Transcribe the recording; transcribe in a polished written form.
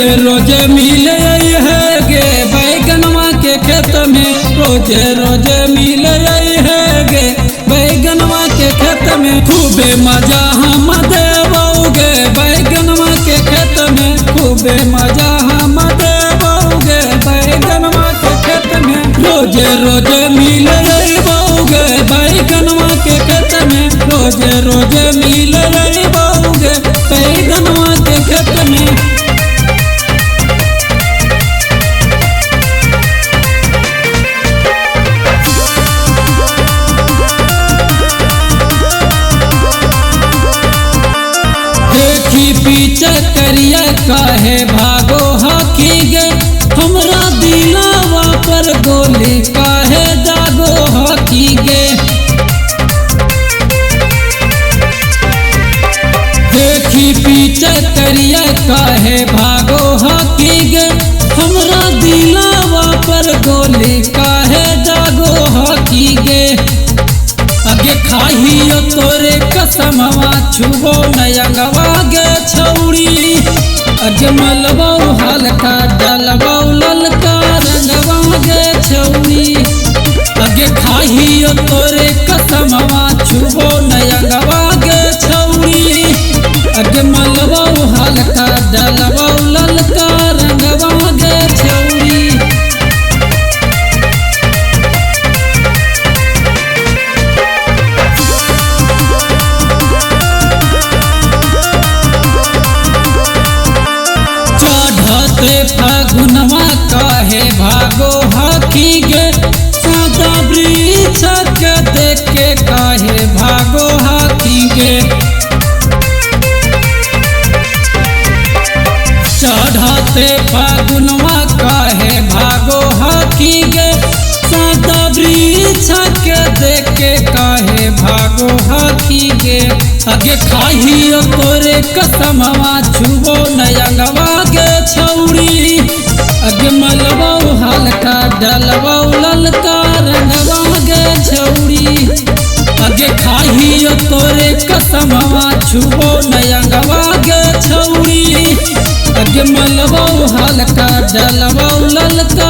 रोजे मिले है गे बैगनवा के खेत में, रोजे रोजे मिले है गे बैगनवा के खेत में। खूबे मजा हम देवोगे बैगनवा के खेत में, खूबे मजा हम देवोगे बैगनवा के खेत में। रोजे रोजे मिले रहोगे बैगनवा के खेत में, रोजे रोजे मिले रहोगे बैगनवा के खेत में। पीछे करिया काहे भागो हकी गे, हमरा दिलावा पर गोली काहे दागो हकी गे। देखी पीछे करिया काहे भागो हकी गे, हमरा दिलावा पर गोली काहे दागो हकी गे। आगे खाहियो तोरे कसमवा छुबो नयंगवा गे छौड़ी, अजमलबो हल्का डलबो ललका रंगवा गे छौड़ी। आगे खाहियो तोरे कसमवा छुबो नयंगवा गे छौड़ी, अजमलबो हल्का डलबो ललका रंगवा गे छौड़ी। फागुनवा काहे भागो हकी गे, सादा वृक्ष के देख के काहे भागो हकी गे। चढ़ते फागुनवा काहे भागो हकी गे, सादा वृक्ष के देख के काहे भागो हकी गे। आगे खाहियो तोरे कसमवा छुबो नयंगवा गे छौड़ी, आगे मलबो हल्का डलबो ललका रंगवा गे छौड़ी। आगे खाहियो तोरे कसमवा छुबो नयंगवा गे छौड़ी, आगे मलबो हल्का डलबो ललका